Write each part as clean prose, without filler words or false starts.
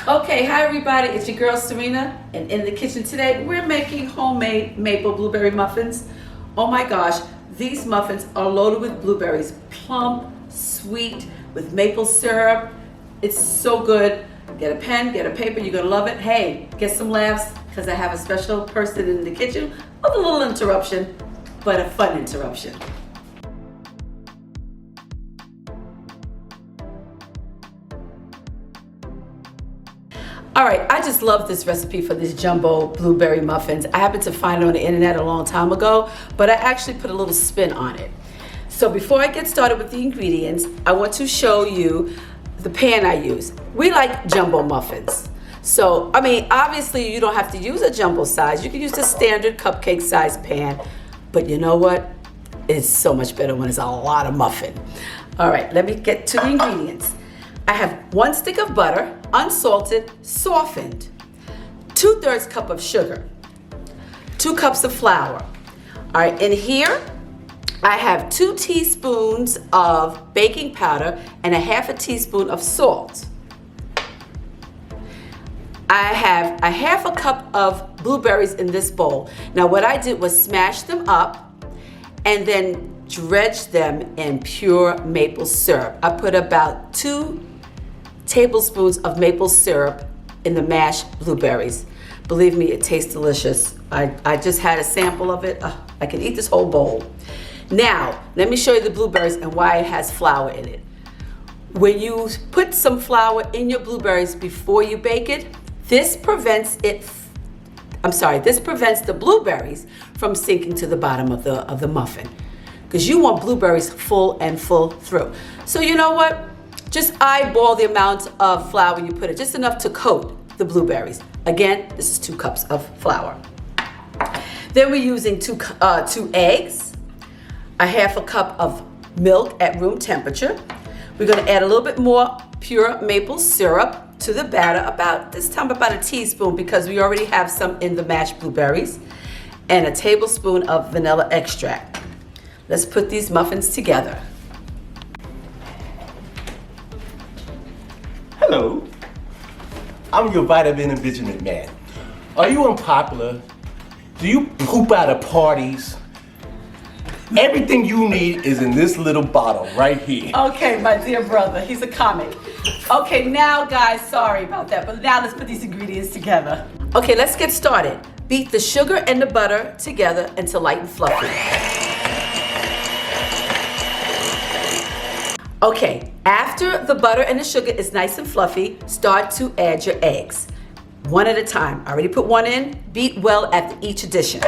Okay, hi everybody, it's your girl Serena, and in the kitchen today we're making homemade maple blueberry muffins. Oh my gosh, these muffins are loaded with blueberries, plump, sweet, with maple syrup. It's so good. Get a pen, get a paper, you're gonna love it. Hey, get some laughs, because I have a special person in the kitchen with a little interruption, but a fun interruption. All right, I just love this recipe for these jumbo blueberry muffins. I happened to find it on the internet a long time ago, but I actually put a little spin on it. So before I get started with the ingredients, I want to show you the pan I use. We like jumbo muffins. So, I mean, obviously you don't have to use a jumbo size. You can use the standard cupcake size pan, but you know what? It's so much better when it's a lot of muffin. All right, let me get to the ingredients. I have 1 stick of butter, unsalted, softened, 2/3 cup of sugar, 2 cups of flour. All right, in here, I have 2 teaspoons of baking powder and a 1/2 teaspoon of salt. I have a 1/2 cup of blueberries in this bowl. Now what I did was smash them up and then dredge them in pure maple syrup. I put about 2 tablespoons of maple syrup in the mashed blueberries. Believe me, it tastes delicious. I just had a sample of it. I can eat this whole bowl. Now, let me show you the blueberries and why it has flour in it. When you put some flour in your blueberries before you bake it, this prevents the blueberries from sinking to the bottom of the muffin. Because you want blueberries full and full through. So you know what? Just eyeball the amount of flour you put in, just enough to coat the blueberries. Again, this is 2 cups of flour. Then we're using 2 eggs, a 1/2 cup of milk at room temperature. We're gonna add a little bit more pure maple syrup to the batter, about 1 teaspoon, because we already have some in the mashed blueberries, and a tablespoon of vanilla extract. Let's put these muffins together. Hello, I'm your vitamin enrichment man. Are you unpopular? Do you poop out of parties? Everything you need is in this little bottle right here. Okay, my dear brother, he's a comic. Okay, now guys, sorry about that, but now let's put these ingredients together. Okay, let's get started. Beat the sugar and the butter together until light and fluffy. Okay, after the butter and the sugar is nice and fluffy, start to add your eggs. 1 at a time. I already put 1 in. Beat well after each addition.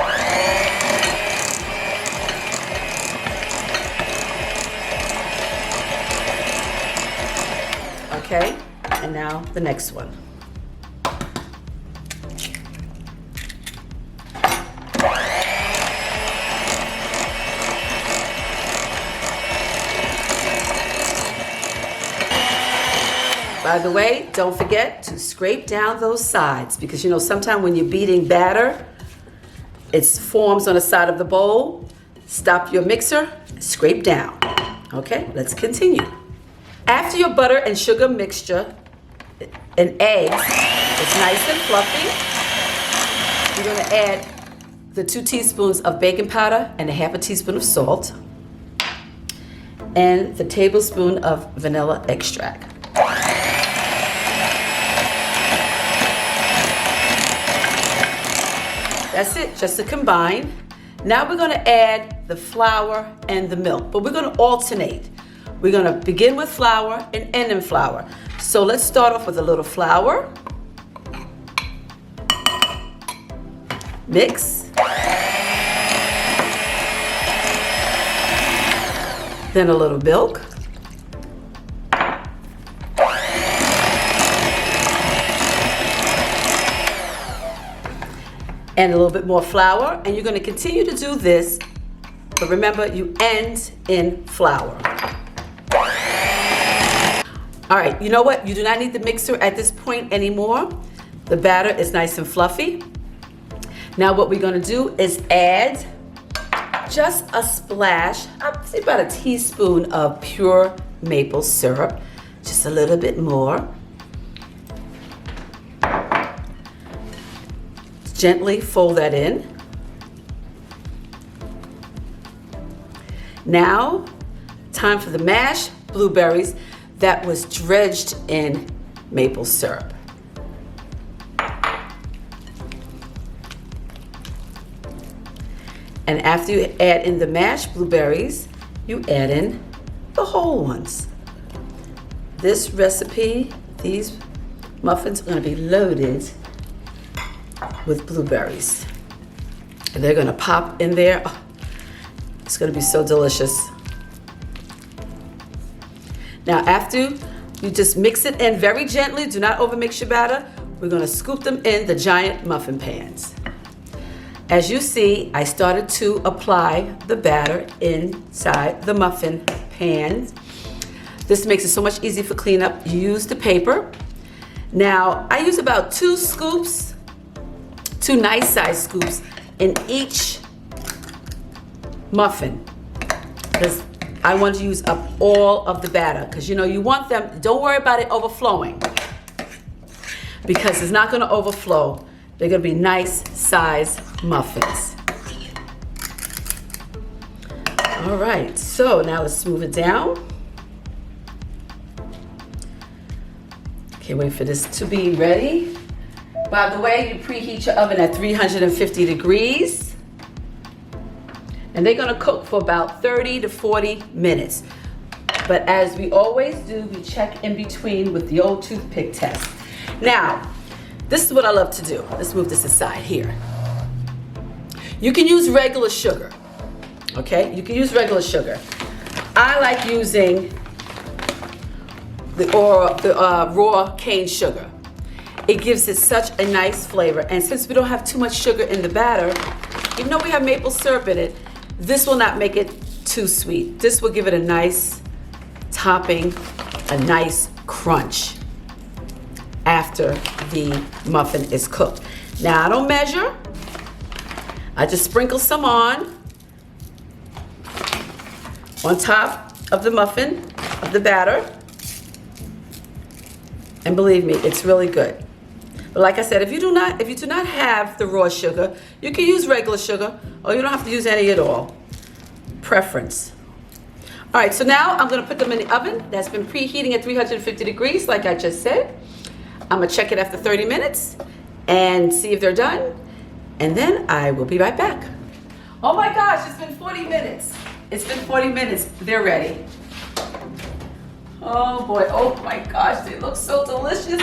Okay, and now the next one. By the way, don't forget to scrape down those sides, because you know sometimes when you're beating batter, it forms on the side of the bowl. Stop your mixer, scrape down. Okay, let's continue. After your butter and sugar mixture and eggs is nice and fluffy, you're gonna add the 2 teaspoons of baking powder and a 1/2 teaspoon of salt and the tablespoon of vanilla extract. That's it, just to combine. Now we're gonna add the flour and the milk, but we're gonna alternate. We're gonna begin with flour and end in flour. So let's start off with a little flour. Mix. Then a little milk. And a little bit more flour, and you're gonna continue to do this, but remember, you end in flour. All right, you know what? You do not need the mixer at this point anymore. The batter is nice and fluffy. Now what we're gonna do is add just a splash, I'd say about a teaspoon of pure maple syrup, just a little bit more. gently fold that in. Now, time for the mashed blueberries that was dredged in maple syrup. And after you add in the mashed blueberries, you add in the whole ones. This recipe, these muffins are going to be loaded with blueberries. And they're going to pop in there. Oh, it's going to be so delicious. Now, after you just mix it in very gently, do not overmix your batter, we're going to scoop them in the giant muffin pans. As you see, I started to apply the batter inside the muffin pans. This makes it so much easier for cleanup. You use the paper. Now, I use about 2 scoops, 2 nice size scoops in each muffin, because I want to use up all of the batter, because you want them, don't worry about it overflowing, because it's not going to overflow. They're going to be nice size muffins. All right, so now let's move it down. Can't wait for this to be ready. By the way, you preheat your oven at 350 degrees. And they're going to cook for about 30 to 40 minutes. But as we always do, we check in between with the old toothpick test. Now, this is what I love to do. Let's move this aside here. You can use regular sugar, okay? You can use regular sugar. I like using the raw cane sugar. It gives it such a nice flavor. And since we don't have too much sugar in the batter, even though we have maple syrup in it, this will not make it too sweet. This will give it a nice topping, a nice crunch after the muffin is cooked. Now, I don't measure. I just sprinkle some on top of the muffin, of the batter. And believe me, it's really good. But like I said, if you do not have the raw sugar, you can use regular sugar, or you don't have to use any at all. Preference. All right, so now I'm gonna put them in the oven that's been preheating at 350 degrees, like I just said. I'm gonna check it after 30 minutes and see if they're done, and then I will be right back. Oh my gosh, it's been 40 minutes. It's been 40 minutes, they're ready. Oh boy, oh my gosh, they look so delicious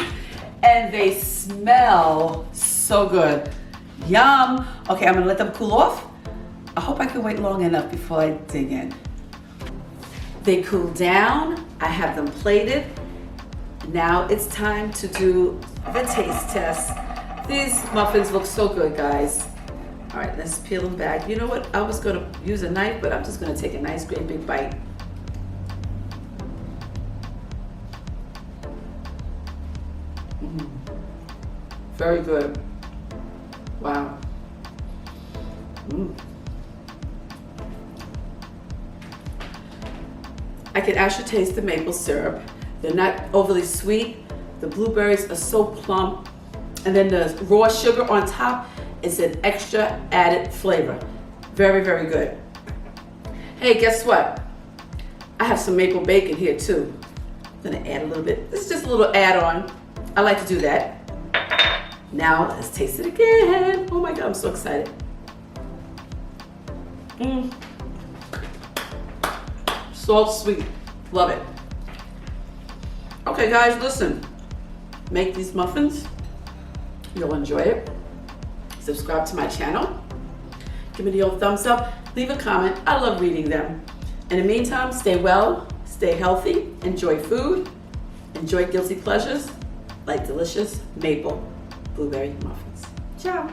and they smell so good. Yum. Okay, I'm gonna let them cool off. I hope I can wait long enough before I dig in. They cool down, I have them plated. Now it's time to do the taste test. These muffins look so good, guys. All right, let's peel them back. You know what? I was gonna use a knife, but I'm just gonna take a nice great big bite. Very good. Wow. I can actually taste the maple syrup. They're not overly sweet. The blueberries are so plump. And then the raw sugar on top is an extra added flavor. Very, very good. Hey, guess what? I have some maple bacon here too. I'm gonna add a little bit. This is just a little add-on. I like to do that. Now let's taste it again. Oh my God, I'm so excited. So sweet, love it. Okay guys, listen, make these muffins. You'll enjoy it. Subscribe to my channel. Give me the old thumbs up. Leave a comment. I love reading them. In the meantime, stay well, stay healthy, enjoy food, enjoy guilty pleasures like delicious maple blueberry muffins. Ciao.